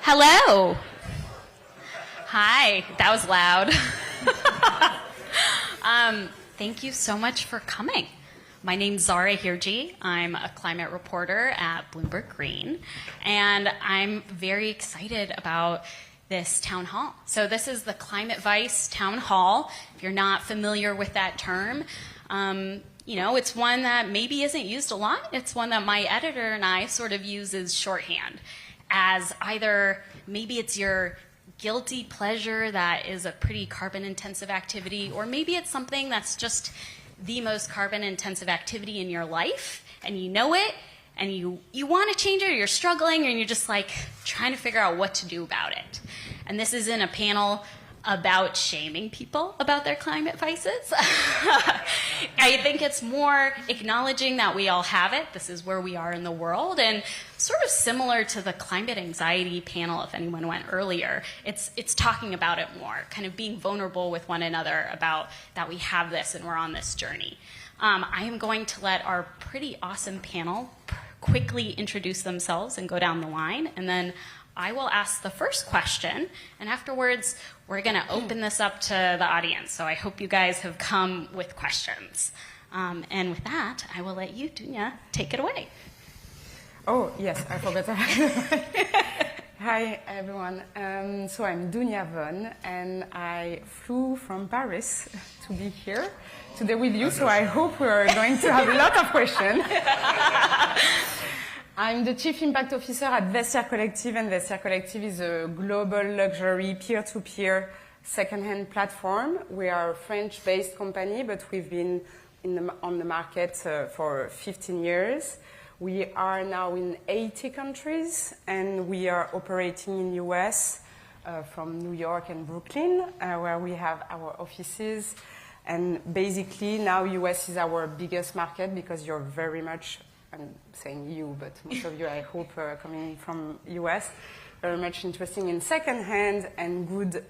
Hello. Hi, that was loud. Thank you so much for coming. My name's Zara Hirji. I'm a climate reporter at Bloomberg Green, and I'm very excited about this town hall. So this is the Climate Vice Town Hall. If you're not familiar with that term, you know, it's one that maybe isn't used a lot. It's one that my editor and I sort of use as shorthand, as either maybe it's your guilty pleasure that is a pretty carbon-intensive activity, or maybe it's something that's just the most carbon-intensive activity in your life, and you know it, and you want to change it, or you're struggling, and you're just like trying to figure out what to do about it. And this isn't a panel about shaming people about their climate vices. I think it's more acknowledging that we all have it. This is where we are in the world, and sort of similar to the climate anxiety panel, if anyone went earlier, it's talking about it more, kind of being vulnerable with one another about that we have this and we're on this journey. I am going to let our pretty awesome panel quickly introduce themselves and go down the line, and then I will ask the first question, and afterwards we're going to open this up to the audience. So I hope you guys have come with questions. And with that, I will let you, Dounia, take it away. Oh, yes, I forgot. Hi, everyone. So I'm Dounia Wone, and I flew from Paris to be here today with you, so I hope we're going to have a lot of questions. I'm the Chief Impact Officer at Vestiaire Collective, and Vestiaire Collective is a global luxury peer-to-peer second-hand platform. We are a French-based company, but we've been on the market for 15 years. We are now in 80 countries, and we are operating in the US from New York and Brooklyn, where we have our offices. And basically, now US is our biggest market because you're very much, I'm saying you, but most of you, I hope, coming from US. very much interested in second-hand and good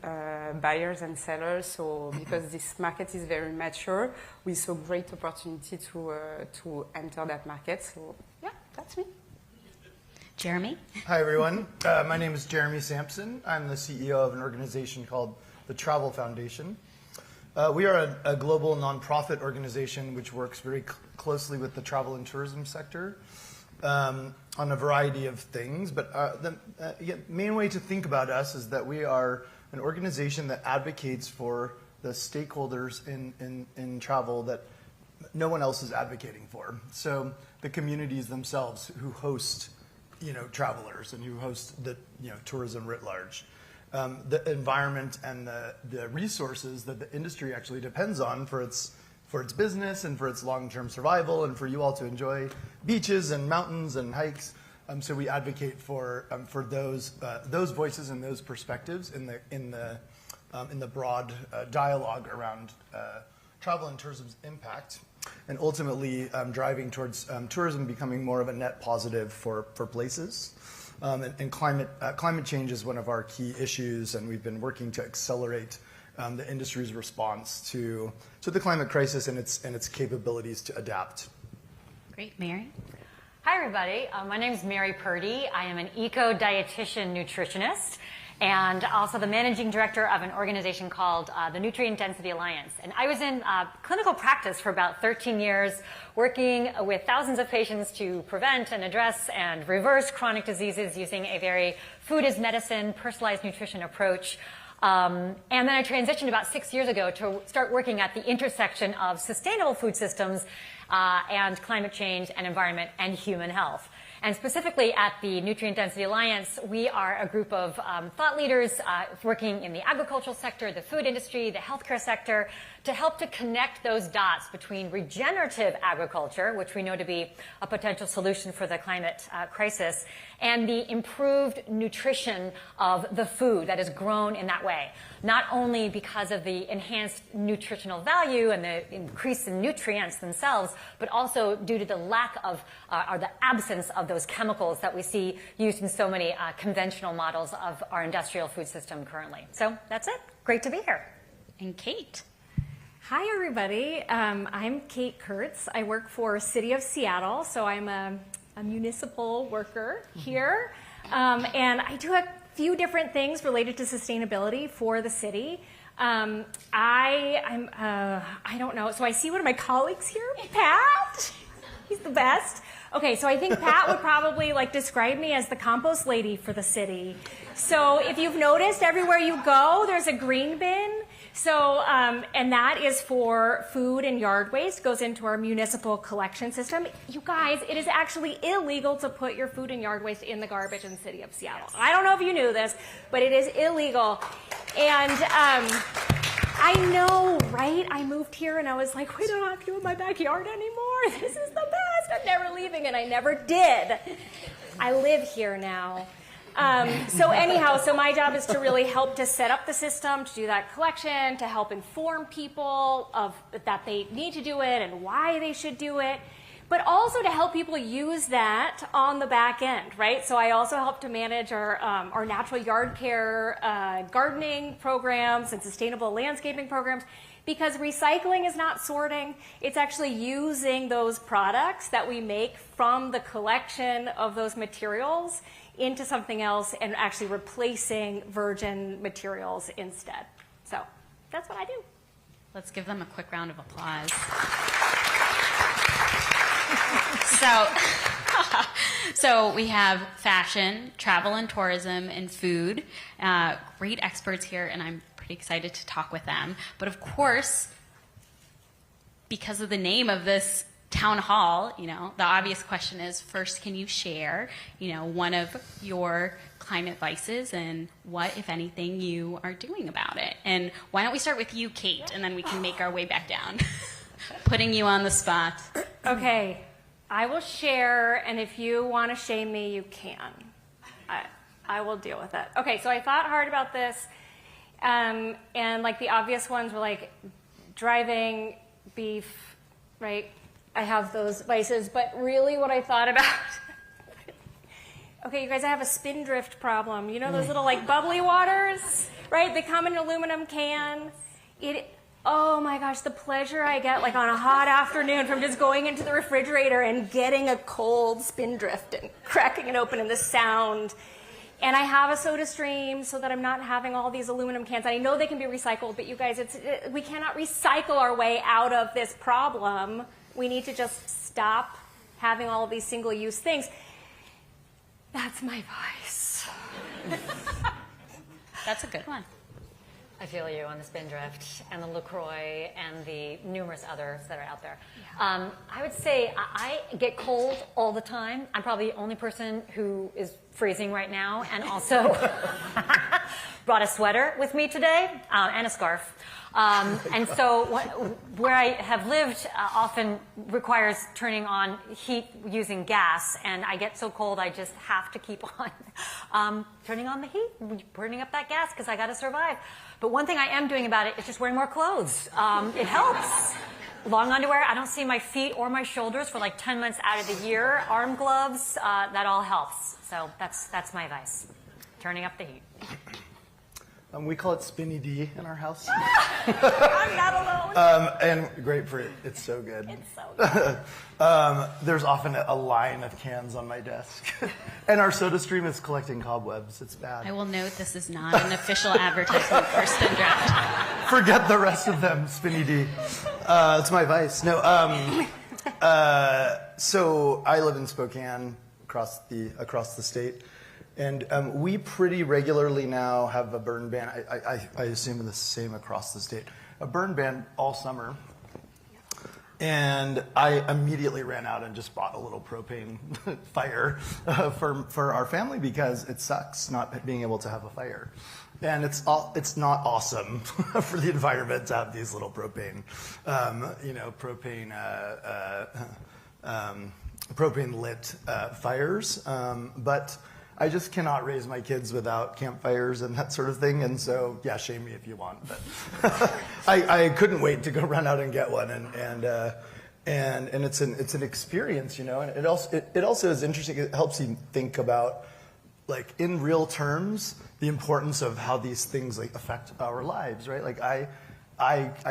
buyers and sellers. So because this market is very mature, we saw great opportunity to enter that market. So yeah, that's me. Jeremy? Hi, everyone. My name is Jeremy Sampson. I'm the CEO of an organization called the Travel Foundation. We are a global nonprofit organization which works very closely with the travel and tourism sector on a variety of things. But the main way to think about us is that we are an organization that advocates for the stakeholders in travel that no one else is advocating for. So the communities themselves who host travelers and who host the tourism writ large. The environment and the resources that the industry actually depends on for its business and for its long-term survival and for you all to enjoy beaches and mountains and hikes. So we advocate for those voices and those perspectives in the broad dialogue around travel and tourism's impact, and ultimately driving towards tourism becoming more of a net positive for places. And climate change is one of our key issues, and we've been working to accelerate the industry's response to the climate crisis and its capabilities to adapt. Great. Mary? Hi, everybody. My name is Mary Purdy. I am an eco-dietitian nutritionist and also the managing director of an organization called the Nutrient Density Alliance. And I was in clinical practice for about 13 years, working with thousands of patients to prevent and address and reverse chronic diseases using a very food as medicine, personalized nutrition approach. And then I transitioned about 6 years ago to start working at the intersection of sustainable food systems and climate change and environment and human health. And specifically at the Nutrient Density Alliance, we are a group of thought leaders working in the agricultural sector, the food industry, the healthcare sector, to help to connect those dots between regenerative agriculture, which we know to be a potential solution for the climate crisis, and the improved nutrition of the food that is grown in that way. Not only because of the enhanced nutritional value and the increase in nutrients themselves, but also due to the lack of or the absence of those chemicals that we see used in so many conventional models of our industrial food system currently. So that's it. Great to be here. And Kate? Hi, everybody. I'm Kate Kurtz. I work for City of Seattle, so I'm a municipal worker here. And I do a few different things related to sustainability for the city. I don't know. So I see one of my colleagues here, Pat. He's the best. Okay, so I think Pat would probably describe me as the compost lady for the city. So if you've noticed, everywhere you go, there's a green bin. So, and that is for food and yard waste, goes into our municipal collection system. You guys, it is actually illegal to put your food and yard waste in the garbage in the city of Seattle. I don't know if you knew this, but it is illegal. And I know, right? I moved here and I was like, we don't have you in my backyard anymore. This is the best. I'm never leaving, and I never did. I live here now. So anyhow, so my job is to really help to set up the system, to do that collection, to help inform people of that they need to do it and why they should do it, but also to help people use that on the back end, right? So I also help to manage our natural yard care gardening programs and sustainable landscaping programs, because recycling is not sorting. It's actually using those products that we make from the collection of those materials into something else and actually replacing virgin materials instead. So that's what I do. Let's give them a quick round of applause. So we have fashion, travel and tourism, and food. Great experts here, and I'm pretty excited to talk with them. But of course, because of the name of this town hall, the obvious question is, first, can you share, one of your climate vices and what, if anything, you are doing about it? And why don't we start with you, Kate, and then we can make our way back down. Putting you on the spot. Okay, I will share, and if you want to shame me, you can. I will deal with it. Okay, so I thought hard about this, and the obvious ones were driving, beef, right? I have those vices, but really what I thought about, Okay, you guys, I have a spindrift problem. You know those little like bubbly waters, right? They come in an aluminum can. Oh my gosh, the pleasure I get like on a hot afternoon from just going into the refrigerator and getting a cold spindrift and cracking it open and the sound. And I have a soda stream so that I'm not having all these aluminum cans. I know they can be recycled, but you guys, we cannot recycle our way out of this problem. We need to just stop having all of these single-use things. That's my vice. That's a good one. I feel you on the Spindrift and the LaCroix and the numerous others that are out there. Yeah. I would say I get cold all the time. I'm probably the only person who is freezing right now, and also brought a sweater with me today and a scarf. And so where I have lived often requires turning on heat using gas, and I get so cold I just have to keep on turning on the heat, burning up that gas because I got to survive. But one thing I am doing about it is just wearing more clothes. It helps. Long underwear, I don't see my feet or my shoulders for like 10 months out of the year. Arm gloves, that all helps. So that's my advice. Turning up the heat. We call it Spinny D in our house. I'm not alone. And grapefruit, it's so good. It's so good. There's often a line of cans on my desk. And our soda stream is collecting cobwebs. It's bad. I will note this is not an official advertisement for Spindrift. Forget the rest of them, Spinny D. It's my vice. No, so I live in Spokane, across the state. And we pretty regularly now have a burn ban. I assume the same across the state. A burn ban all summer. And I immediately ran out and just bought a little propane fire for our family because it sucks not being able to have a fire. And it's not awesome for the environment to have these little propane lit fires. But I just cannot raise my kids without campfires and that sort of thing, and so yeah, shame me if you want. But I couldn't wait to go run out and get one, and it's an experience, you know. And it also is interesting. It helps you think about, like, in real terms, the importance of how these things like affect our lives, right? Like I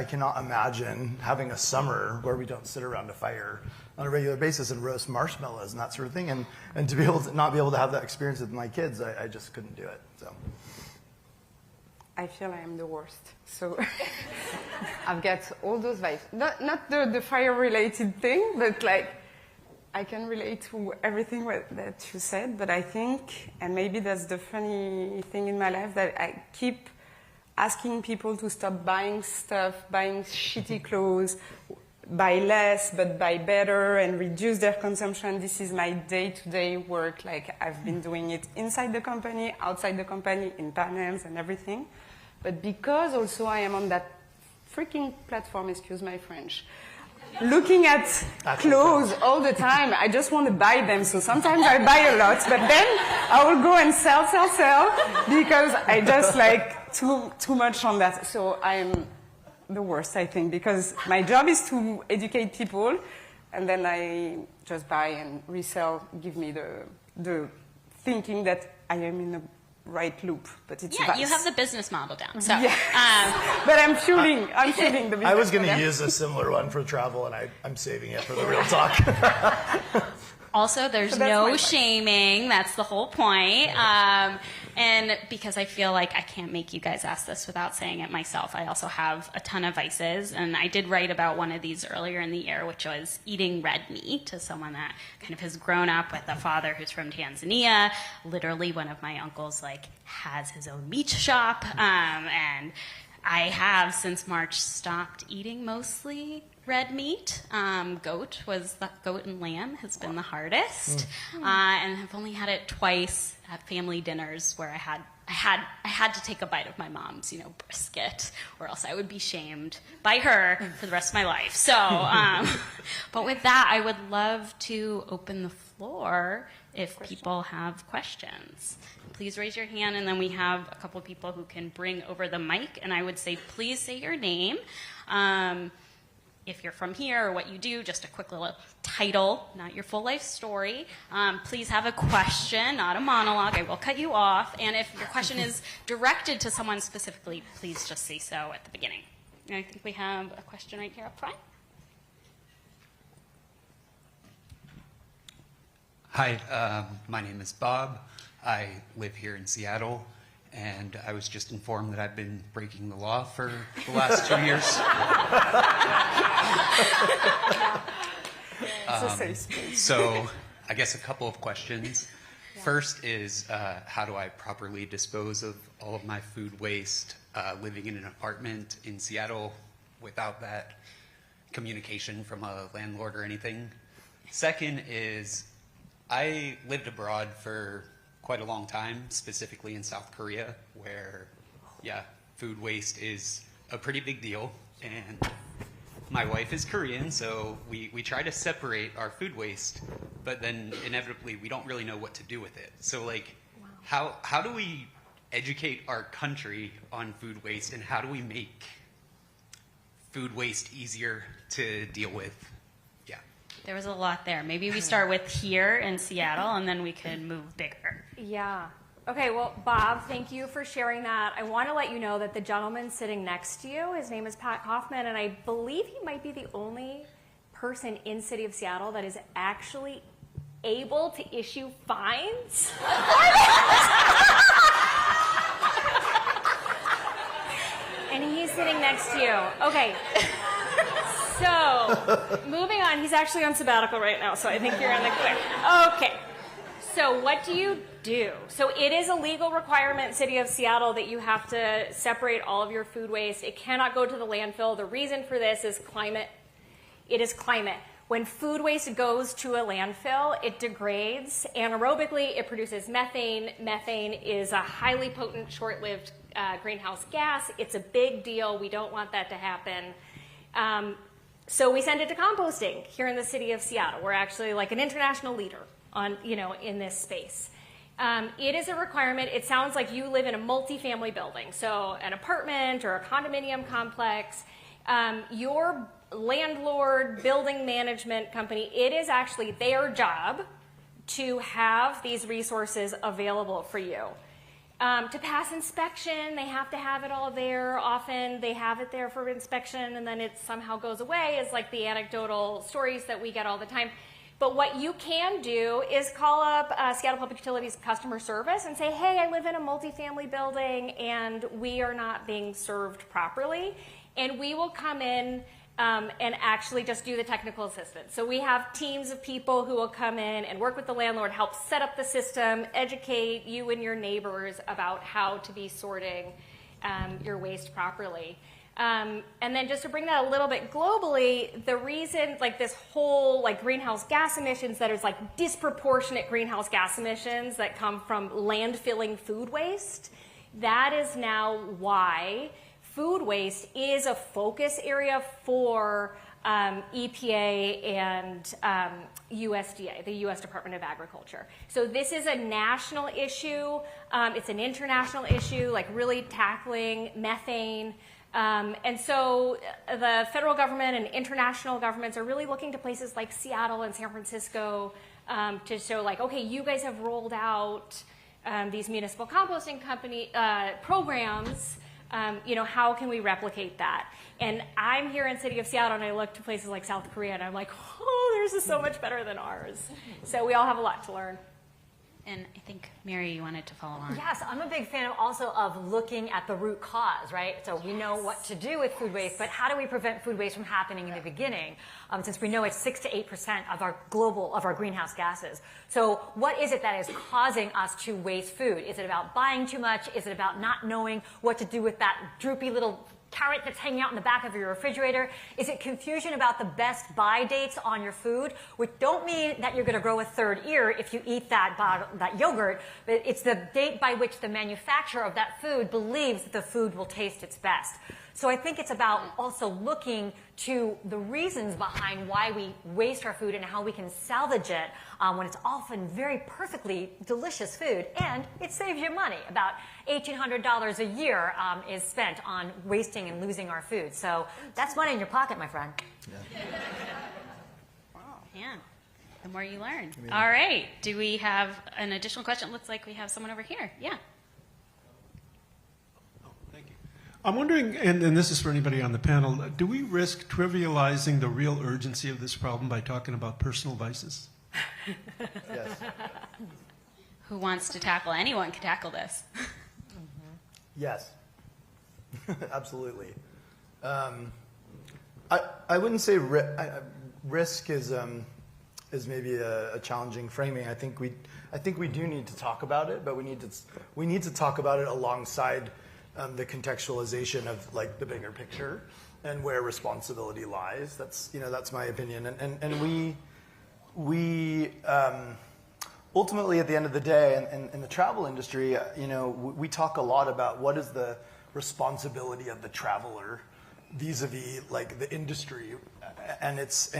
cannot imagine having a summer where we don't sit around a fire on a regular basis and roast marshmallows and that sort of thing, and to be able to not be able to have that experience with my kids, I just couldn't do it. So I feel I am the worst. So I've got all those vibes. Not the fire-related thing, but like I can relate to everything that you said. But I think, and maybe that's the funny thing in my life, that I keep asking people to stop buying stuff, buying shitty clothes, buy less but buy better, and reduce their consumption. This is my day-to-day work. Like, I've been doing it inside the company, outside the company, in panels and everything. But because also I am on that freaking platform, excuse my French, looking at clothes all the time, I just want to buy them. So sometimes I buy a lot, but then I will go and sell, because I just like too much on that. So I'm the worst, I think, because my job is to educate people, and then I just buy and resell, give me the thinking that I am in the right loop, but it's yeah, you have the business model down. So, but I'm fueling the business. I was going to use a similar one for travel, and I'm saving it for the real talk. Also, there's no shaming. That's the whole point. And because I feel like I can't make you guys ask this without saying it myself, I also have a ton of vices. And I did write about one of these earlier in the year, which was eating red meat, to someone that kind of has grown up with a father who's from Tanzania. Literally, one of my uncles has his own meat shop. And I have, since March, stopped eating mostly red meat. Goat and lamb has been the hardest, and I've only had it twice at family dinners where I had to take a bite of my mom's, brisket, or else I would be shamed by her for the rest of my life. So, but with that, I would love to open the floor if people have questions. Please raise your hand, and then we have a couple of people who can bring over the mic. And I would say, please say your name. if you're from here or what you do, just a quick little title, not your full life story. Please have a question, not a monologue. I will cut you off. And if your question is directed to someone specifically, please just say so at the beginning. And I think we have a question right here up front. Hi, my name is Bob. I live here in Seattle, and I was just informed that I've been breaking the law for the last 2 years. So I guess a couple of questions. First is, how do I properly dispose of all of my food waste living in an apartment in Seattle without that communication from a landlord or anything? Second is, I lived abroad for quite a long time, specifically in South Korea, where, food waste is a pretty big deal. And my wife is Korean, so we try to separate our food waste, but then inevitably we don't really know what to do with it. So, like, how do we educate our country on food waste, and how do we make food waste easier to deal with? There was a lot there. Maybe we start with here in Seattle, and then we can move bigger. Yeah. Okay, well, Bob, thank you for sharing that. I want to let you know that the gentleman sitting next to you, his name is Pat Kaufman, and I believe he might be the only person in City of Seattle that is actually able to issue fines. And he's sitting next to you. Okay. So, moving on, he's actually on sabbatical right now, so I think you're in the clear. Okay, so what do you do? So it is a legal requirement, City of Seattle, that you have to separate all of your food waste. It cannot go to the landfill. The reason for this is climate. It is climate. When food waste goes to a landfill, it degrades. Anaerobically, it produces methane. Methane is a highly potent, short-lived greenhouse gas. It's a big deal. We don't want that to happen. So we send it to composting here in the City of Seattle. We're actually like an international leader on, in this space. It is a requirement. It sounds like you live in a multifamily building, so an apartment or a condominium complex. Your landlord, building management company, it is actually their job to have these resources available for you. To pass inspection, they have to have it all there. Often they have it there for inspection and then it somehow goes away, is like the anecdotal stories that we get all the time. But what you can do is call up Seattle Public Utilities customer service and say, hey, I live in a multifamily building and we are not being served properly. And we will come in and actually just do the technical assistance. So we have teams of people who will come in and work with the landlord, help set up the system, educate you and your neighbors about how to be sorting your waste properly. And then just to bring that a little bit globally, the reason like this whole like greenhouse gas emissions, that is like disproportionate greenhouse gas emissions that come from landfilling food waste, that is now why food waste is a focus area for EPA and USDA, the U.S. Department of Agriculture. So this is a national issue. It's an international issue, like really tackling methane. And so the federal government and international governments are really looking to places like Seattle and San Francisco to show like, okay, you guys have rolled out these municipal composting company programs. How can we replicate that? And I'm here in City of Seattle, and I look to places like South Korea, and I'm like, oh, theirs is so much better than ours. So we all have a lot to learn. And I think, Mary, you wanted to follow on. Yes, I'm a big fan also of looking at the root cause, right? So we know what to do with food waste, but how do we prevent food waste from happening in the beginning? Since we know it's 6 to 8% of our greenhouse gases. So what is it that is causing us to waste food? Is it about buying too much? Is it about not knowing what to do with that droopy little carrot that's hanging out in the back of your refrigerator? Is it confusion about the best buy dates on your food, which don't mean that you're going to grow a third ear if you eat that yogurt, but it's the date by which the manufacturer of that food believes that the food will taste its best. So I think it's about also looking to the reasons behind why we waste our food and how we can salvage it when it's often very perfectly delicious food, and it saves you money. About $1,800 a year is spent on wasting and losing our food. So that's money in your pocket, my friend. Yeah. Wow. Yeah. The more you learn. All right. Do we have an additional question? Looks like we have someone over here. Yeah. I'm wondering, and this is for anybody on the panel, do we risk trivializing the real urgency of this problem by talking about personal vices? Yes. Who wants to tackle? Anyone can tackle this. Yes. Absolutely. I wouldn't say risk is maybe a challenging framing. I think we do need to talk about it, but we need to talk about it alongside the contextualization of like the bigger picture and where responsibility lies. That's my opinion. And we ultimately at the end of the day in the travel industry, we talk a lot about what is the responsibility of the traveler vis-a-vis like the industry and its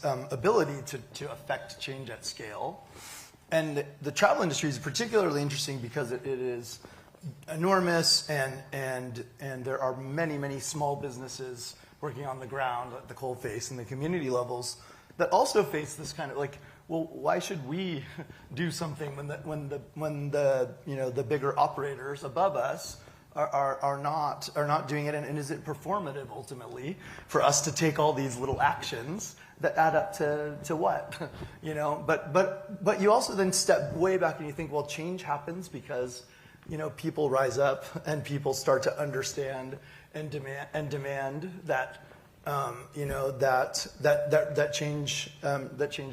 ability to affect change at scale. And the travel industry is particularly interesting because it is enormous, and there are many small businesses working on the ground at the coalface and the community levels that also face this kind of like, well, why should we do something when the bigger operators above us are not doing it, and is it performative ultimately for us to take all these little actions that add up to what? But you also then step way back and you think, well, change happens because people rise up and people start to understand and demand that that change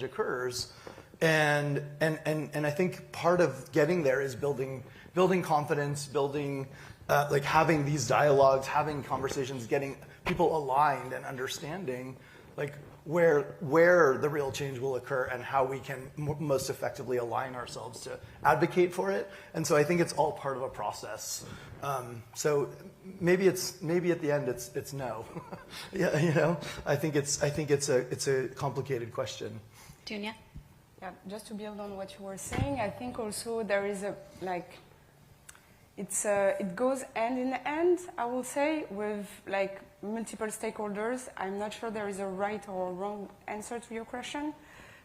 occurs, and I think part of getting there is building confidence, like having these dialogues, having conversations, getting people aligned and understanding like where the real change will occur and how we can most effectively align ourselves to advocate for it. And so I think it's all part of a process. So maybe at the end it's no. Yeah, I think it's a complicated question. Dounia? Yeah, just to build on what you were saying, I think also there is it goes hand in hand, I will say, with like multiple stakeholders. I'm not sure there is a right or wrong answer to your question,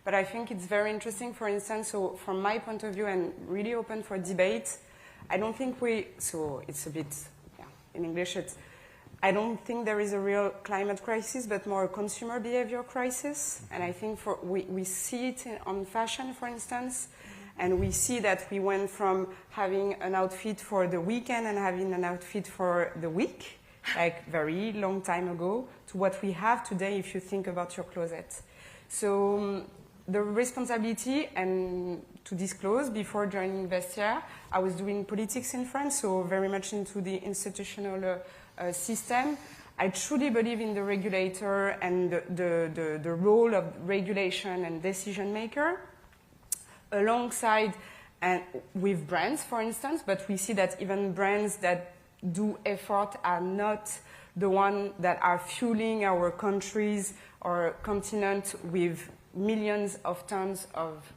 but I think it's very interesting. For instance, so from my point of view, and really open for debate, I don't think so it's a bit, in English, I don't think there is a real climate crisis, but more a consumer behavior crisis. And I think we see it on fashion, for instance. And we see that we went from having an outfit for the weekend and having an outfit for the week, like very long time ago, to what we have today if you think about your closet. So the responsibility, and to disclose, before joining Vestiaire, I was doing politics in France, so very much into the institutional system. I truly believe in the regulator and the role of regulation and decision maker, alongside and with brands, for instance, but we see that even brands that do effort are not the ones that are fueling our countries or continent with millions of tons of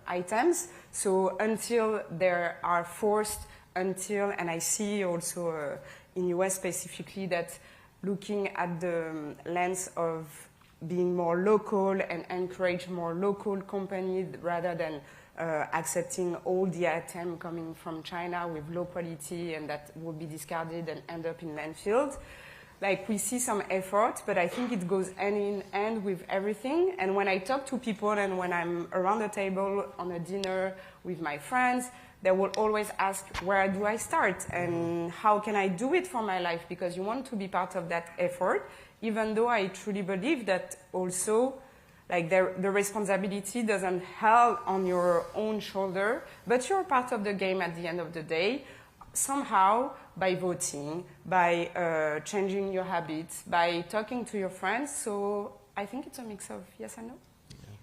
items. So until they are forced, and I see also in US specifically that looking at the lens of being more local and encourage more local companies rather than accepting all the items coming from China with low quality and that will be discarded and end up in landfills. Like, we see some effort, but I think it goes hand in hand with everything. And when I talk to people and when I'm around the table on a dinner with my friends, they will always ask, where do I start? And how can I do it for my life? Because you want to be part of that effort, even though I truly believe that also, like, the responsibility doesn't fall on your own shoulder, but you're part of the game at the end of the day, somehow, by voting, by changing your habits, by talking to your friends. So I think it's a mix of yes and no.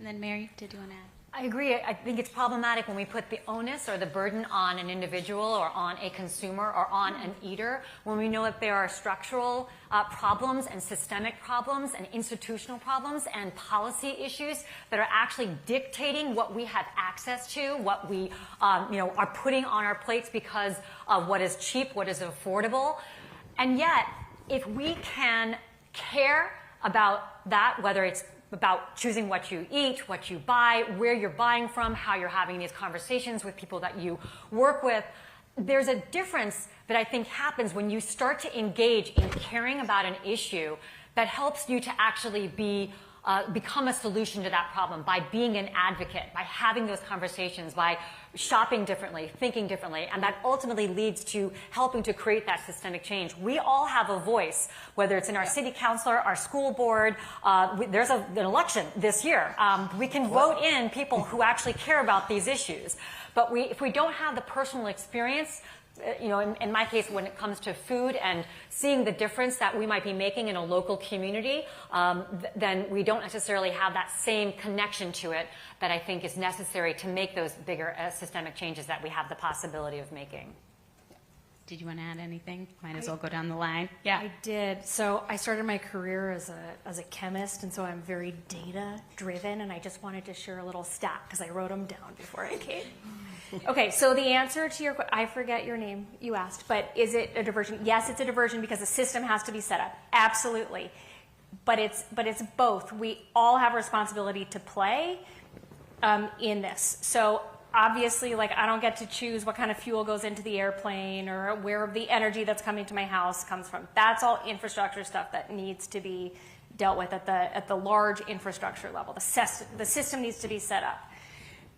And then Mary, did you want to add? I agree. I think it's problematic when we put the onus or the burden on an individual or on a consumer or on an eater when we know that there are structural problems and systemic problems and institutional problems and policy issues that are actually dictating what we have access to, what we are putting on our plates because of what is cheap, what is affordable. And yet, if we can care about that, whether it's about choosing what you eat, what you buy, where you're buying from, how you're having these conversations with people that you work with, there's a difference that I think happens when you start to engage in caring about an issue that helps you to actually become a solution to that problem by being an advocate, by having those conversations, by shopping differently, thinking differently, and that ultimately leads to helping to create that systemic change. We all have a voice, whether it's in our city councilor, our school board. There's an election this year. We can vote in people who actually care about these issues. But if we don't have the personal experience, in my case, when it comes to food and seeing the difference that we might be making in a local community, then we don't necessarily have that same connection to it that I think is necessary to make those bigger systemic changes that we have the possibility of making. Did you want to add anything? Might as well go down the line. Yeah. I did. So I started my career as a chemist, and so I'm very data driven, and I just wanted to share a little stat because I wrote them down before I came. Okay, so the answer to your question, I forget your name, you asked, but is it a diversion? Yes, it's a diversion because the system has to be set up. Absolutely. But it's both. We all have a responsibility to play in this. So obviously, I don't get to choose what kind of fuel goes into the airplane or where the energy that's coming to my house comes from. That's all infrastructure stuff that needs to be dealt with at the large infrastructure level. The system needs to be set up.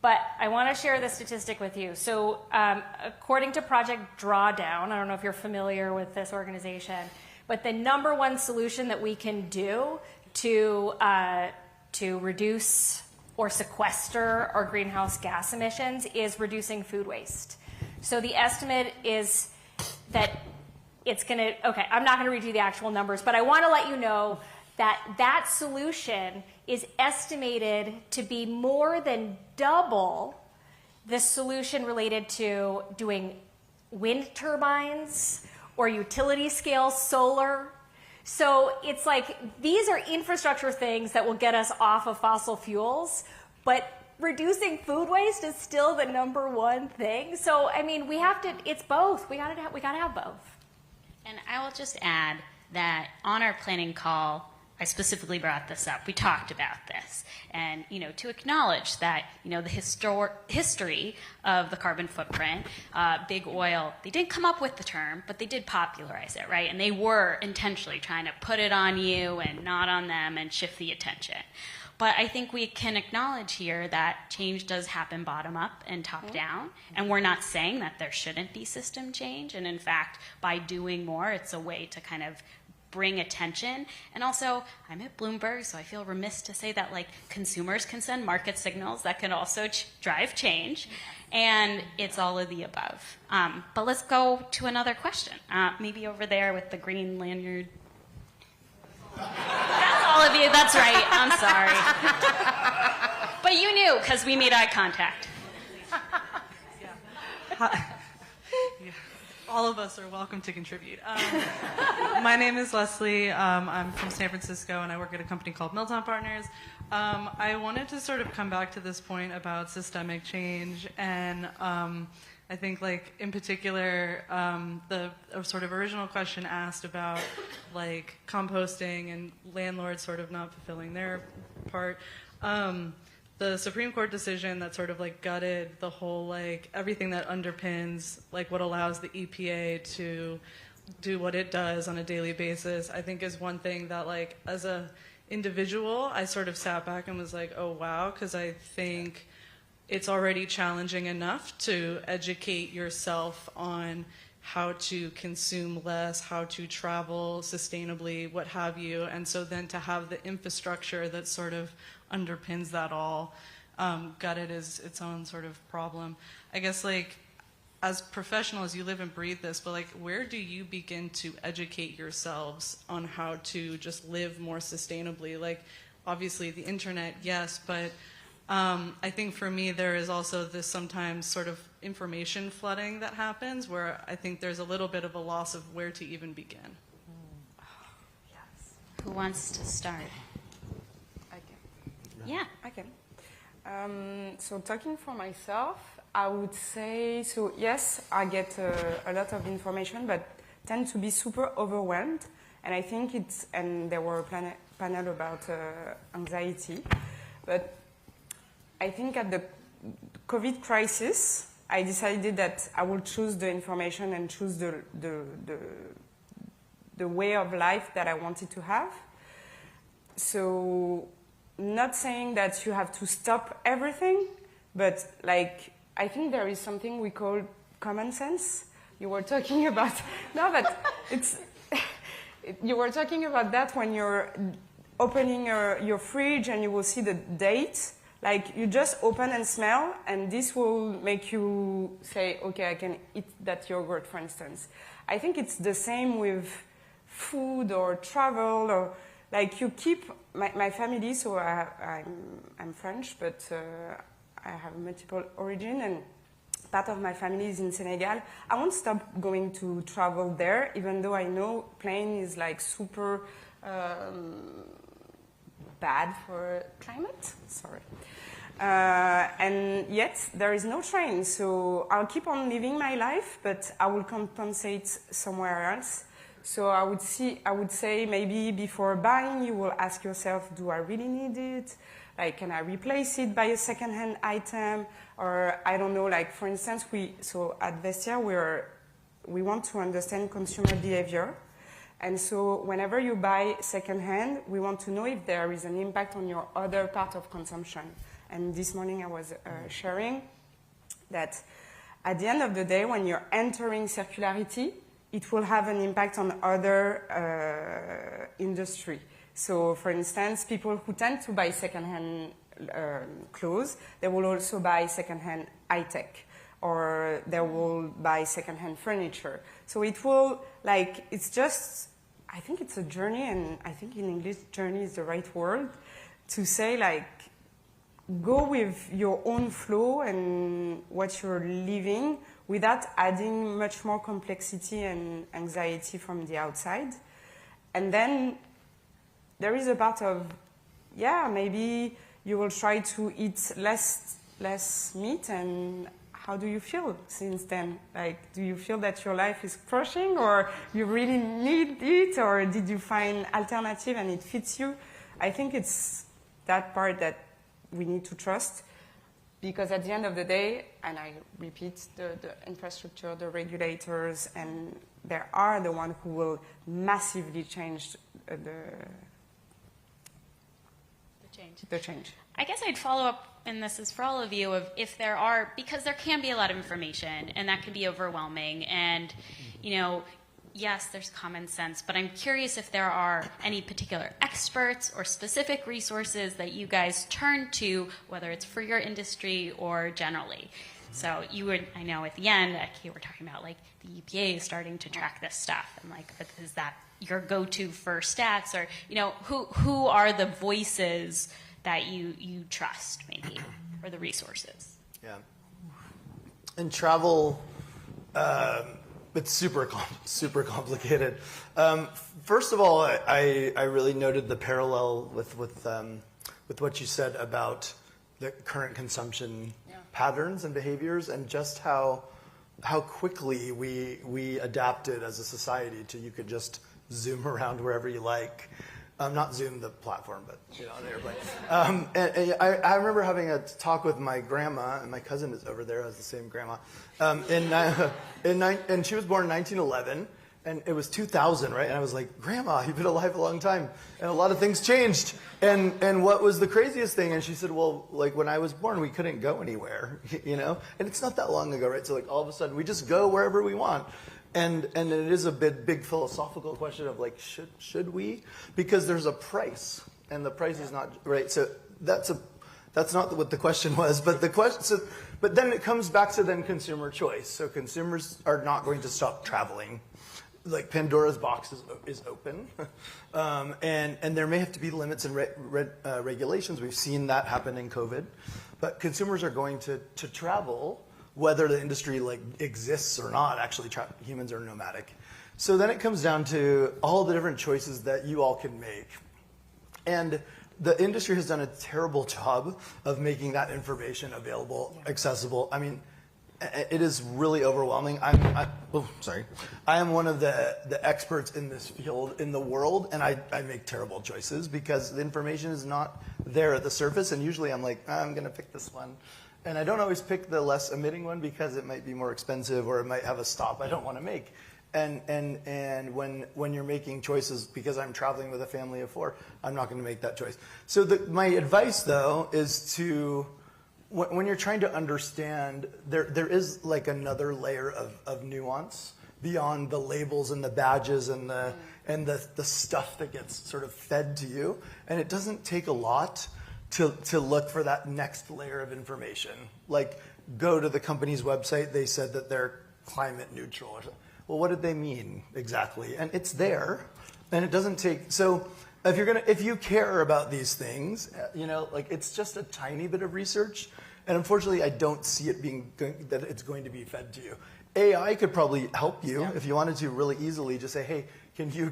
But I want to share this statistic with you. So according to Project Drawdown, I don't know if you're familiar with this organization, but the number one solution that we can do to reduce or sequester our greenhouse gas emissions is reducing food waste. So the estimate is that it's going to, okay, I'm not going to read you the actual numbers, but I want to let you know that solution is estimated to be more than double the solution related to doing wind turbines or utility scale solar. So it's like these are infrastructure things that will get us off of fossil fuels, but reducing food waste is still the number one thing. So I mean, we have to. It's both. We gotta have both. And I will just add that on our planning call, I specifically brought this up. We talked about this, and to acknowledge that the history of the carbon footprint, big oil. They didn't come up with the term, but they did popularize it, right? And they were intentionally trying to put it on you and not on them and shift the attention. But I think we can acknowledge here that change does happen bottom up and top down, and we're not saying that there shouldn't be system change. And in fact, by doing more, it's a way to kind of bring attention. And also, I'm at Bloomberg, so I feel remiss to say that consumers can send market signals that can also drive change, and it's all of the above. But let's go to another question. Maybe over there with the green lanyard. That's all of you. That's right. I'm sorry. But you knew because we made eye contact. All of us are welcome to contribute. My name is Leslie. I'm from San Francisco, and I work at a company called Milton Partners. I wanted to sort of come back to this point about systemic change, and I think, in particular, the sort of original question asked about, composting and landlords sort of not fulfilling their part. The Supreme Court decision that sort of gutted the whole everything that underpins what allows the EPA to do what it does on a daily basis, I think is one thing that as a individual I sort of sat back and was oh wow, because I think it's already challenging enough to educate yourself on how to consume less, how to travel sustainably, what have you, and so then to have the infrastructure that sort of underpins that all, gutted is its own sort of problem. I guess as professionals, you live and breathe this, but where do you begin to educate yourselves on how to just live more sustainably? Obviously the internet, yes, but I think for me there is also this sometimes sort of information flooding that happens where I think there's a little bit of a loss of where to even begin. Who wants to start? I can. Yeah. I can. So talking for myself, I would say, so yes, I get a lot of information, but tend to be super overwhelmed. And I think and there were a panel about anxiety, but I think at the COVID crisis, I decided that I would choose the information and choose the way of life that I wanted to have. So not saying that you have to stop everything, but like, I think there is something we call common sense. You were talking about, no, but you were talking about that when you're opening your fridge and you will see the date. Like, you just open and smell, and this will make you say, okay, I can eat that yogurt, for instance. I think it's the same with food or travel, or like you keep, my family, so I'm French, but I have multiple origin, and part of my family is in Senegal. I won't stop going to travel there, even though I know plane is like super bad for climate. Sorry. And yet there is no train, so I'll keep on living my life, but I will compensate somewhere else. So I would say maybe before buying, you will ask yourself, do I really need it? Like, can I replace it by a second-hand item? Or I don't know, like for instance, so at Vestiaire, we want to understand consumer behavior. And so whenever you buy second-hand, we want to know if there is an impact on your other part of consumption. And this morning I was sharing that at the end of the day, when you're entering circularity, it will have an impact on other industry. So for instance, people who tend to buy second-hand clothes, they will also buy second-hand high-tech, or they will buy second-hand furniture. So it will, like, it's just, I think it's a journey, and I think in English, journey is the right word, to say, like, go with your own flow and what you're living without adding much more complexity and anxiety from the outside. And then there is a part of, yeah, maybe you will try to eat less meat, and how do you feel since then? Like, do you feel that your life is crushing, or you really need it, or did you find alternative and it fits you? I think it's that part that we need to trust, because at the end of the day, and I repeat, the infrastructure, the regulators, and they are the ones who will massively change the change. I guess I'd follow up, and this is for all of you, of if there are, because there can be a lot of information, and that can be overwhelming, and, you know, yes, there's common sense, but I'm curious if there are any particular experts or specific resources that you guys turn to, whether it's for your industry or generally. So you would, I know at the end, you were talking about like the EPA is starting to track this stuff, and like, is that your go-to for stats, or, you know, who are the voices that you trust, maybe, or the resources? Yeah. In travel, it's super complicated. First of all, I really noted the parallel with what you said about the current consumption patterns and behaviors, and just how quickly we adapted as a society to, you could just zoom around wherever you like. Not Zoom the platform, but on the airplane. And I remember having a talk with my grandma, and my cousin is over there, has the same grandma. And she was born in 1911, and it was 2000, right? And I was like, Grandma, you've been alive a long time, and a lot of things changed. And what was the craziest thing? And she said, well, like when I was born, we couldn't go anywhere, And it's not that long ago, right? So like all of a sudden, we just go wherever we want. And it is a big philosophical question of like, should we? Because there's a price, and the price is not right. So that's not what the question was, but the question. But then it comes back to then consumer choice. So consumers are not going to stop traveling. like Pandora's box is open, and there may have to be limits and regulations. We've seen that happen in COVID, but consumers are going to travel whether the industry like exists or not. Actually, humans are nomadic, so then it comes down to all the different choices that you all can make, and the industry has done a terrible job of making that information available, accessible. I mean, it is really overwhelming. I am one of the experts in this field in the world, and I make terrible choices because the information is not there at the surface, and usually I'm like, I'm going to pick this one. And I don't always pick the less emitting one because it might be more expensive or it might have a stop I don't want to make. And when you're making choices, because I'm traveling with a family of 4, I'm not going to make that choice. So my advice, though, is to, when you're trying to understand, there is like another layer of nuance beyond the labels and the badges and the stuff that gets sort of fed to you. And it doesn't take a lot to look for that next layer of information. Like, go to the company's website, they said that they're climate neutral or something. Well, what did they mean exactly? And it's there, and it doesn't take. So if you care about these things, like it's just a tiny bit of research, and unfortunately, I don't see it that it's going to be fed to you. AI could probably help you if you wanted to really easily. Just say, hey, can you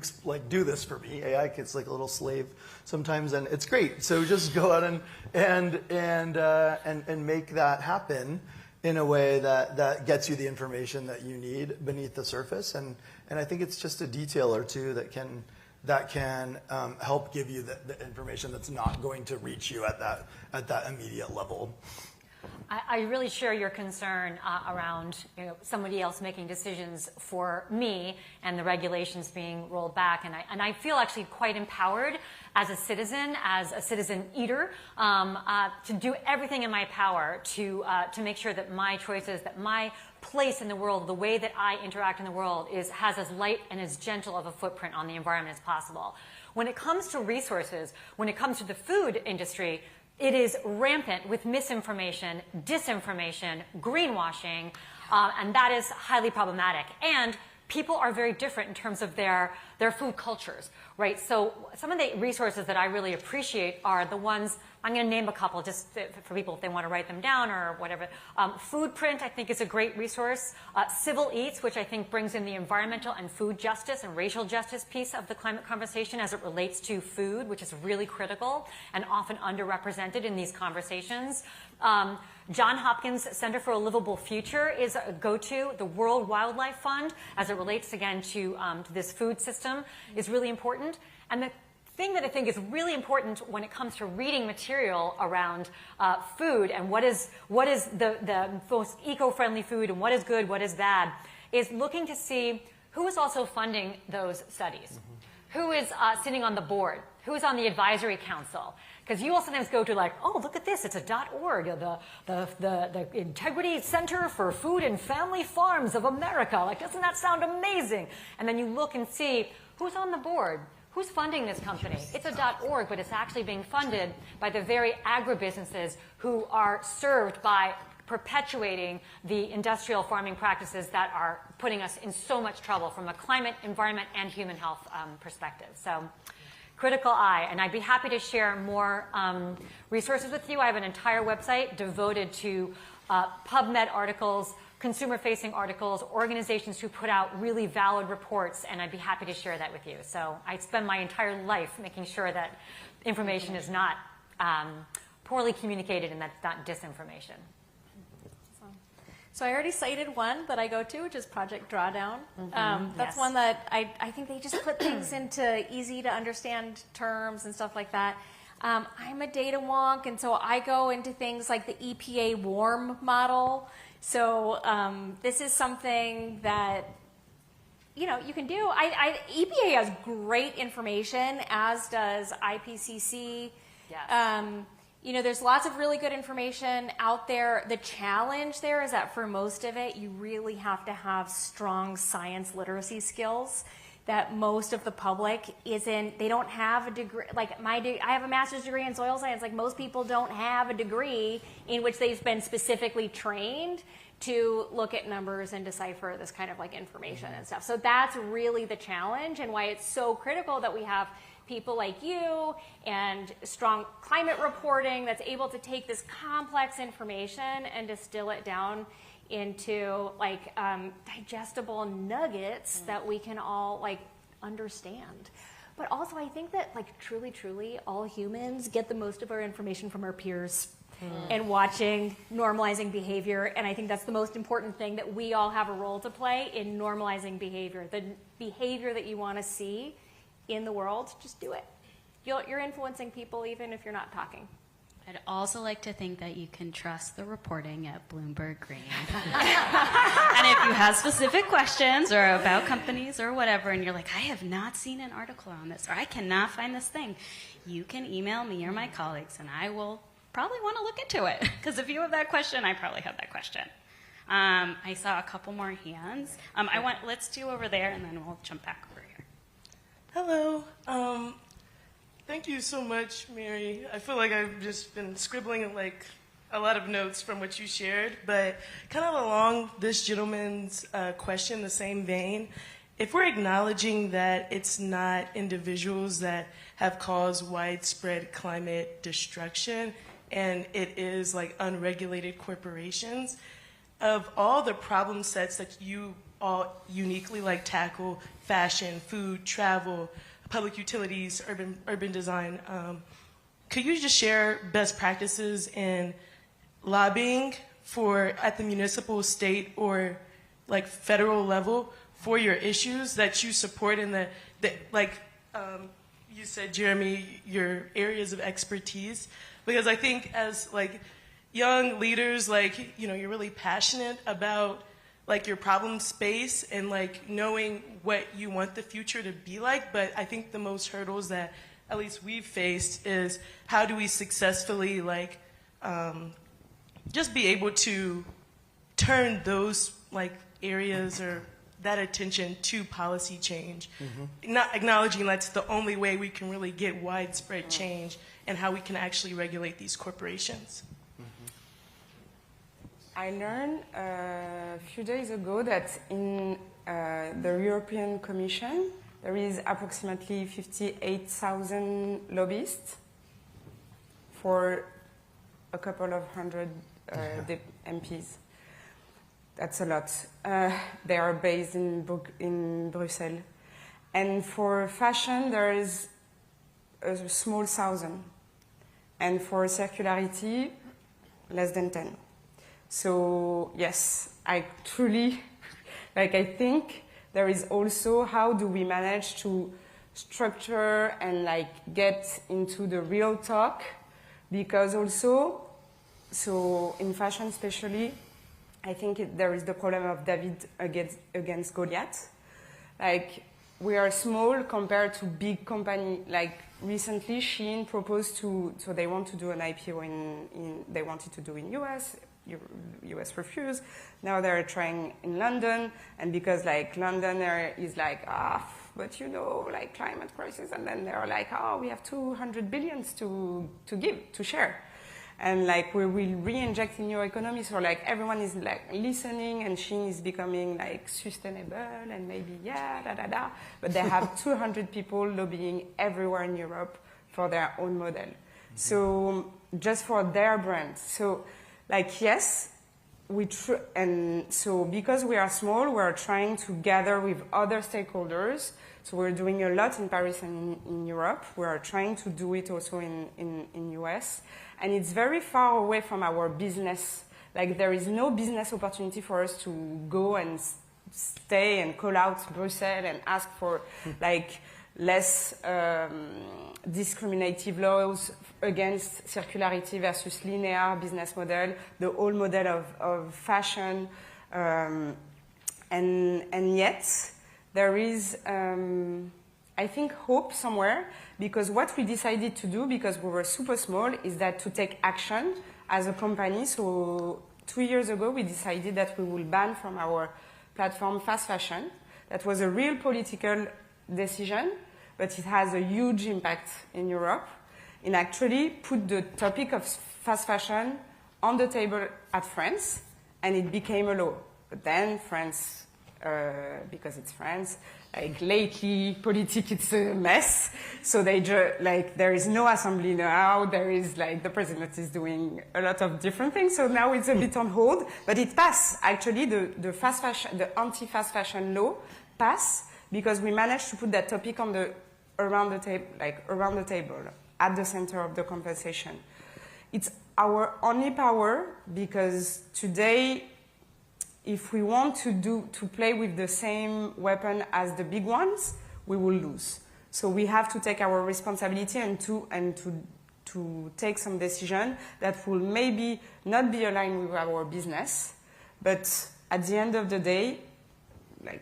do this for me? AI gets like a little slave sometimes, and it's great. So just go out and make that happen in a way that gets you the information that you need beneath the surface. And I think it's just a detail or two that can help give you the information that's not going to reach you at that immediate level. I really share your concern around somebody else making decisions for me and the regulations being rolled back. And I feel actually quite empowered as a citizen eater, to do everything in my power to make sure that my choices, that my place in the world, the way that I interact in the world has as light and as gentle of a footprint on the environment as possible. When it comes to resources, when it comes to the food industry, it is rampant with misinformation, disinformation, greenwashing, and that is highly problematic. And people are very different in terms of their food cultures, right? So some of the resources that I really appreciate are the ones, I'm going to name a couple just for people if they want to write them down or whatever. Foodprint, I think, is a great resource. Civil Eats, which I think brings in the environmental and food justice and racial justice piece of the climate conversation as it relates to food, which is really critical and often underrepresented in these conversations. Johns Hopkins Center for a Livable Future is a go-to. The World Wildlife Fund, as it relates, again, to this food system, is really important. And the thing that I think is really important when it comes to reading material around food and what is the most eco-friendly food and what is good, what is bad, is looking to see who is also funding those studies, who is sitting on the board, who is on the advisory council. Because you will sometimes go to like, oh, look at this, it's a .org, the Integrity Center for Food and Family Farms of America. Like, doesn't that sound amazing? And then you look and see who's on the board, who's funding this company. It's a .org, but it's actually being funded by the very agribusinesses who are served by perpetuating the industrial farming practices that are putting us in so much trouble from a climate, environment, and human health perspective. So. Critical eye, and I'd be happy to share more resources with you. I have an entire website devoted to PubMed articles, consumer-facing articles, organizations who put out really valid reports, and I'd be happy to share that with you. So I spend my entire life making sure that information is not poorly communicated and that's not disinformation. So I already cited one that I go to, which is Project Drawdown. That's one that I think they just put things into easy to understand terms and stuff like that. I'm a data wonk, and so I go into things like the EPA WARM model. So this is something that you can do. EPA has great information, as does IPCC. Yes. There's lots of really good information out there. The challenge there is that for most of it, you really have to have strong science literacy skills that most of the public they don't have a degree. Like I have a master's degree in soil science. Like most people don't have a degree in which they've been specifically trained to look at numbers and decipher this kind of like information and stuff. So that's really the challenge, and why it's so critical that we have people like you and strong climate reporting that's able to take this complex information and distill it down into like digestible nuggets that we can all like understand. But also I think that like truly all humans get the most of our information from our peers and watching, normalizing behavior. And I think that's the most important thing, that we all have a role to play in normalizing behavior. The behavior that you want to see in the world, just do it. You're influencing people even if you're not talking. I'd also like to think that you can trust the reporting at Bloomberg Green. And if you have specific questions or about companies or whatever, and you're like, I have not seen an article on this, or I cannot find this thing, you can email me or my colleagues, and I will probably want to look into it. Because if you have that question, I probably have that question. I saw a couple more hands. Let's do over there, and then we'll jump back over here. Hello. Thank you so much, Mary. I feel like I've just been scribbling like a lot of notes from what you shared, but kind of along this gentleman's question, the same vein, if we're acknowledging that it's not individuals that have caused widespread climate destruction, and it is like unregulated corporations, of all the problem sets that you all uniquely like tackle, fashion, food, travel, public utilities, urban design, could you just share best practices in lobbying at the municipal, state, or like federal level for your issues that you support in the you said, Jeremy, your areas of expertise? Because I think as like young leaders, like, you know, you're really passionate about like your problem space and like knowing what you want the future to be like. But I think the most hurdles that at least we've faced is how do we successfully like just be able to turn those like areas or that attention to policy change, not acknowledging that's the only way we can really get widespread change and how we can actually regulate these corporations. I learned a few days ago that in the European Commission, there is approximately 58,000 lobbyists for a couple of hundred MPs. That's a lot. They are based in Brussels. And for fashion, there is a small thousand. And for circularity, less than 10. So yes, I truly, I think there is also how do we manage to structure and get into the real talk, because also, so in fashion especially, I think there is the problem of David against Goliath. We are small compared to big company. Recently, Shein proposed so they want to do an IPO they wanted to do in US. US refused. Now they're trying in London, and because London is but climate crisis, and then they're we have 200 billions to give, to share. And we will re-inject in your economy. So everyone is listening, and Shein is becoming sustainable and maybe But they have 200 people lobbying everywhere in Europe for their own model. So just for their brand. So yes, and so because we are small, we are trying to gather with other stakeholders. So we're doing a lot in Paris and in Europe. We are trying to do it also in US. And it's very far away from our business. There is no business opportunity for us to go and stay and call out Brussels and ask for less discriminative laws against circularity versus linear business model, the old model of fashion. And yet, there is, I think, hope somewhere, because what we decided to do, because we were super small, is that to take action as a company. So 2 years ago, we decided that we will ban from our platform fast fashion. That was a real political decision, but it has a huge impact in Europe, and actually put the topic of fast fashion on the table at France and it became a law. But then France, because it's France, like lately, politics it's a mess. So they there is no assembly now. There is the president is doing a lot of different things. So now it's a bit on hold. But it passed. Actually, the fast fashion, the anti-fast fashion law passed because we managed to put that topic on around the table, at the center of the conversation. It's our only power because today, if we want to play with the same weapon as the big ones, we will lose. So we have to take our responsibility and to take some decision that will maybe not be aligned with our business, but at the end of the day,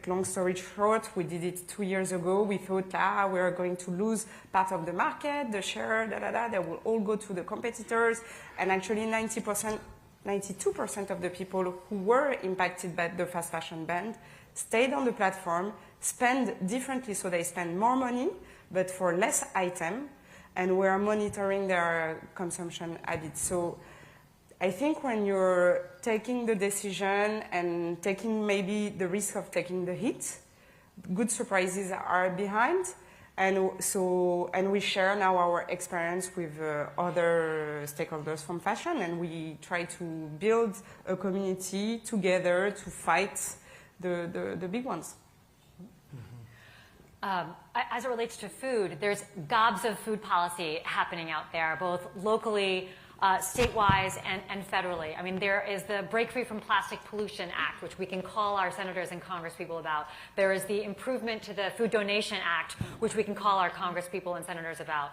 long story short, we did it 2 years ago. We thought, we are going to lose part of the market, the share, they will all go to the competitors, and actually 92% of the people who were impacted by the fast fashion ban stayed on the platform, spend differently, so they spend more money, but for less item, and we are monitoring their consumption habits. So I think when you're taking the decision and taking maybe the risk of taking the hit, good surprises are behind. And we share now our experience with other stakeholders from fashion, and we try to build a community together to fight the big ones. As it relates to food, there's gobs of food policy happening out there, both locally, state-wise, and federally. I mean, there is the Break Free from Plastic Pollution Act, which we can call our senators and congresspeople about. There is the Improvement to the Food Donation Act, which we can call our congresspeople and senators about.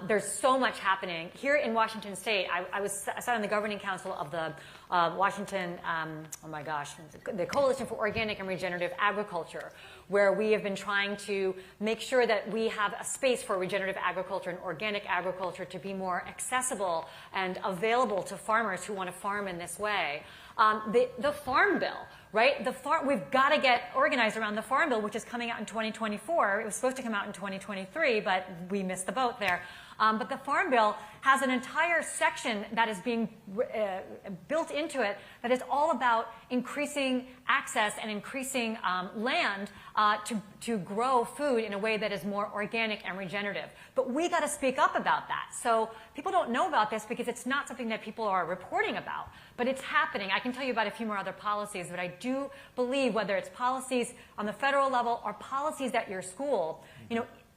There's so much happening. Here in Washington State, I sat on the governing council of the Washington, the Coalition for Organic and Regenerative Agriculture, where we have been trying to make sure that we have a space for regenerative agriculture and organic agriculture to be more accessible and available to farmers who want to farm in this way. The Farm Bill, right? We've got to get organized around the Farm Bill, which is coming out in 2024. It was supposed to come out in 2023, but we missed the boat there. But the Farm Bill has an entire section that is being built into it that is all about increasing access and increasing land to grow food in a way that is more organic and regenerative. But we got to speak up about that. So people don't know about this because it's not something that people are reporting about. But it's happening. I can tell you about a few more other policies, but I do believe whether it's policies on the federal level or policies at your school,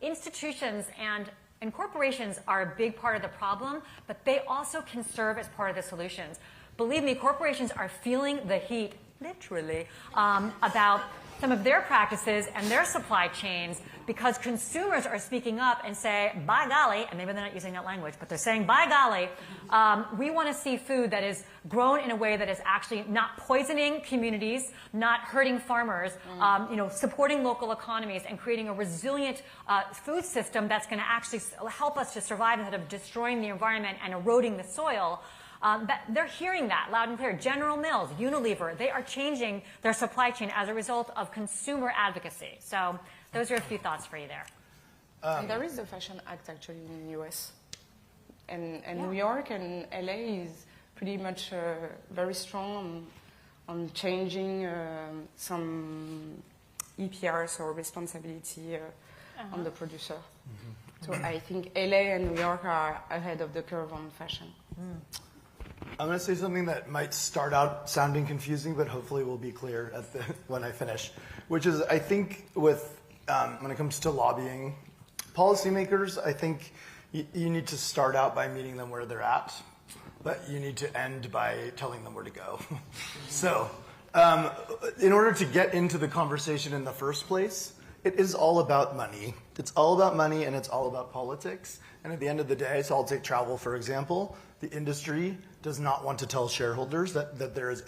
institutions and corporations are a big part of the problem, but they also can serve as part of the solutions. Believe me, corporations are feeling the heat, literally, about some of their practices and their supply chains because consumers are speaking up and say, by golly, and maybe they're not using that language, but they're saying, by golly, we want to see food that is grown in a way that is actually not poisoning communities, not hurting farmers, supporting local economies and creating a resilient food system that's going to actually help us to survive instead of destroying the environment and eroding the soil. They're hearing that loud and clear. General Mills, Unilever, they are changing their supply chain as a result of consumer advocacy. So those are a few thoughts for you there. And there is the Fashion Act actually in the US. And New York and LA is pretty much very strong on changing some EPRs or responsibility on the producer. Mm-hmm. So I think LA and New York are ahead of the curve on fashion. I'm going to say something that might start out sounding confusing, but hopefully will be clear when I finish, which is I think when it comes to lobbying, policymakers, I think you need to start out by meeting them where they're at, but you need to end by telling them where to go. So in order to get into the conversation in the first place, it is all about money. It's all about money and it's all about politics. And at the end of the day, so I'll take travel for example, the industry does not want to tell shareholders that there is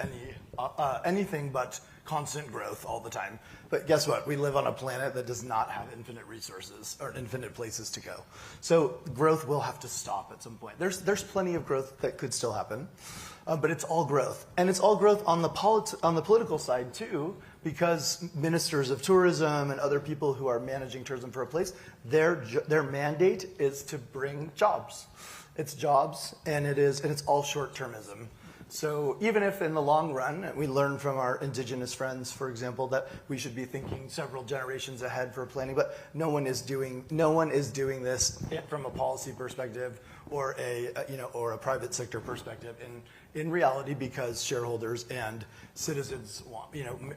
anything but constant growth all the time. But guess what? We live on a planet that does not have infinite resources or infinite places to go. So growth will have to stop at some point. There's plenty of growth that could still happen, but it's all growth. And it's all growth on the political side too, because ministers of tourism and other people who are managing tourism for a place, their mandate is to bring jobs. It's jobs, and it's all short-termism. So even if in the long run we learn from our indigenous friends, for example, that we should be thinking several generations ahead for planning, but no one is doing this from a policy perspective or a private sector perspective in reality, because shareholders and citizens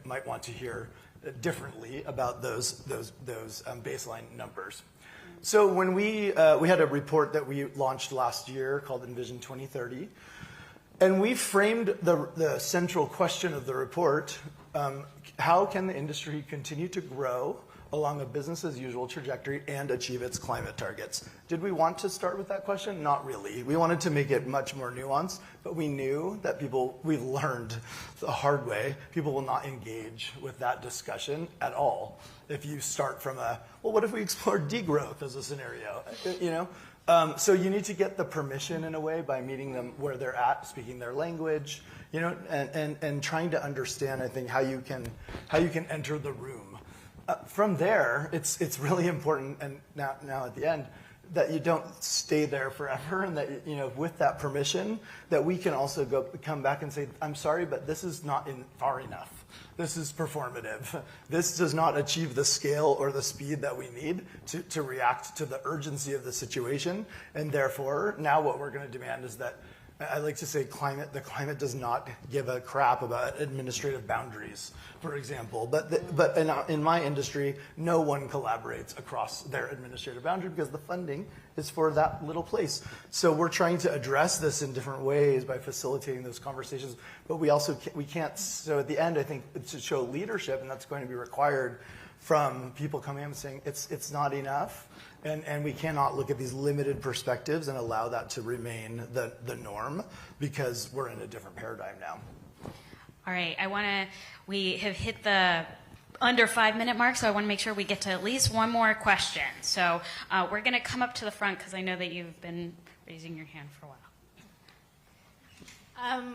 might want to hear differently about those baseline numbers. So when we had a report that we launched last year called Envision 2030, and we framed the central question of the report: how can the industry continue to grow along a business as usual trajectory and achieve its climate targets? Did we want to start with that question? Not really. We wanted to make it much more nuanced, but we knew that we've learned the hard way, people will not engage with that discussion at all. If you start from what if we explore degrowth as a scenario? So you need to get the permission in a way by meeting them where they're at, speaking their language, and trying to understand, I think, how you can enter the room. From there, it's really important, and now at the end, that you don't stay there forever, and that with that permission, that we can also come back and say, I'm sorry, but this is not far enough. This is performative. This does not achieve the scale or the speed that we need to react to the urgency of the situation, and therefore, now what we're going to demand is that, I like to say, the climate does not give a crap about administrative boundaries, for example. But in my industry, no one collaborates across their administrative boundary because the funding is for that little place. So we're trying to address this in different ways by facilitating those conversations. But we can't. So at the end, I think to show leadership, and that's going to be required from people coming up and saying it's not enough. And we cannot look at these limited perspectives and allow that to remain the norm, because we're in a different paradigm now. All right, we have hit the under 5-minute mark, so I want to make sure we get to at least one more question. So we're going to come up to the front, because I know that you've been raising your hand for a while.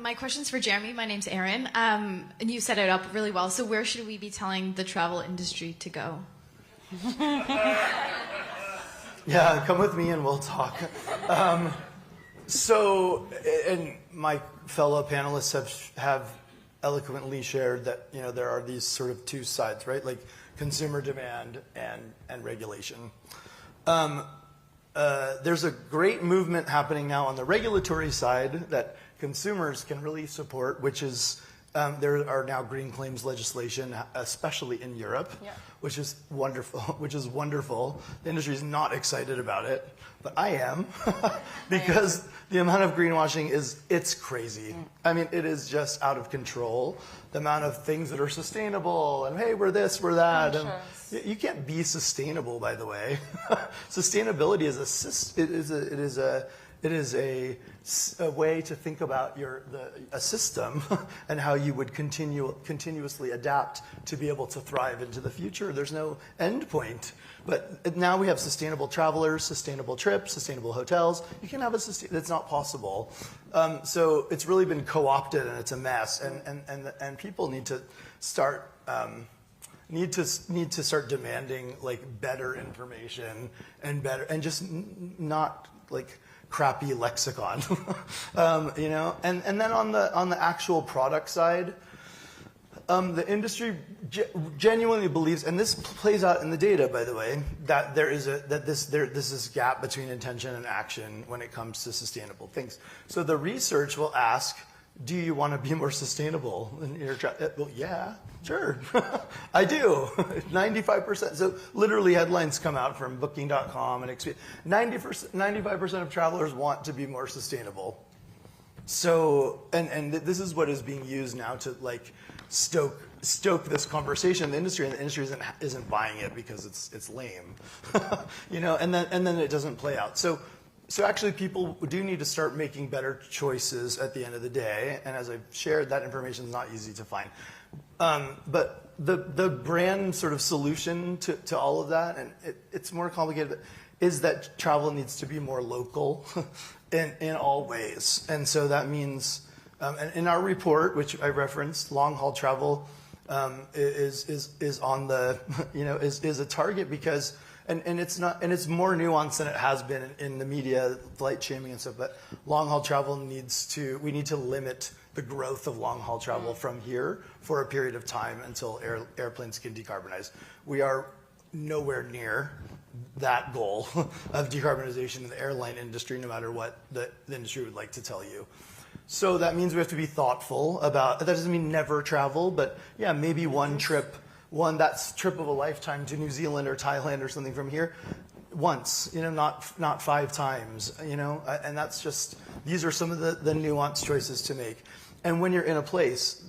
My question's for Jeremy. My name's Erin. And you set it up really well. So where should we be telling the travel industry to go? Yeah, come with me and we'll talk. And my fellow panelists have eloquently shared that there are these sort of two sides, right? Like consumer demand and regulation. There's a great movement happening now on the regulatory side that consumers can really support, which is there are now green claims legislation, especially in Europe, which is wonderful. The industry is not excited about it, but I am, because the amount of greenwashing it's crazy. I mean, it is just out of control. The amount of things that are sustainable, and hey, we're this, we're that. And you can't be sustainable, by the way. Sustainability is a way to think about a system and how you would continuously adapt to be able to thrive into the future. There's no end point. But now we have sustainable travelers, sustainable trips, sustainable hotels. You can have it's not possible. So it's really been co-opted, and it's a mess. And people need to start start demanding better information and just not crappy lexicon, And then on the actual product side, the industry genuinely believes, and this plays out in the data, by the way, that this is gap between intention and action when it comes to sustainable things. So the research will ask, do you want to be more sustainable in your well, yeah, sure, I do. 95%. So literally headlines come out from Booking.com and Expedia. 95% of travelers want to be more sustainable. So, and this is what is being used now to stoke this conversation in the industry, and the industry isn't buying it because it's lame, and then it doesn't play out. So actually, people do need to start making better choices at the end of the day. And as I've shared, that information is not easy to find. But the brand sort of solution to all of that, and it's more complicated, is that travel needs to be more local in all ways. And so that means, and in our report, which I referenced, long haul travel is on the is a target because. And it's not, and it's more nuanced than it has been in the media, flight shaming and stuff. But long haul travel we need to limit the growth of long-haul travel from here for a period of time until airplanes can decarbonize. We are nowhere near that goal of decarbonization in the airline industry, no matter what the industry would like to tell you. So that means we have to be thoughtful about, that doesn't mean never travel, but yeah, maybe one trip, that's trip of a lifetime to New Zealand or Thailand or something from here, once, not 5 times, and that's just, these are some of the nuanced choices to make. And when you're in a place,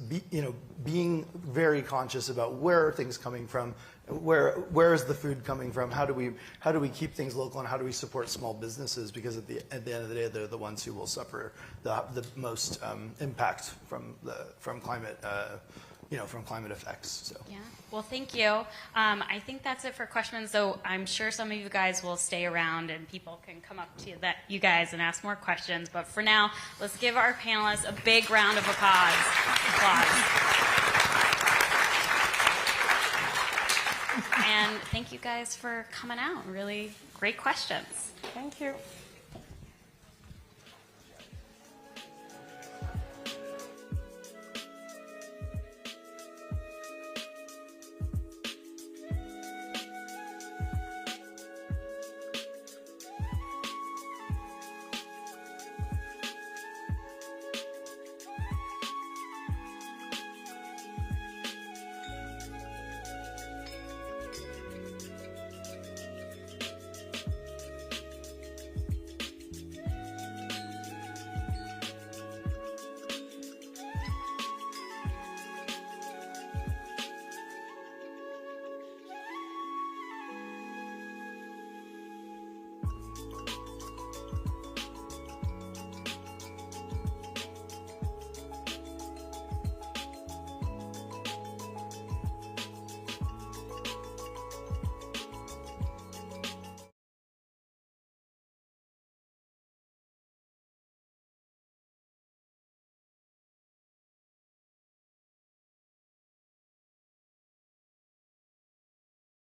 being very conscious about where are things coming from, where is the food coming from, how do we keep things local, and how do we support small businesses, because at the end of the day, they're the ones who will suffer the most impact from climate. From climate effects. So. Yeah. Well, thank you. I think that's it for questions. So I'm sure some of you guys will stay around and people can come up to you guys and ask more questions. But for now, let's give our panelists a big round of applause. And thank you guys for coming out. Really great questions. Thank you.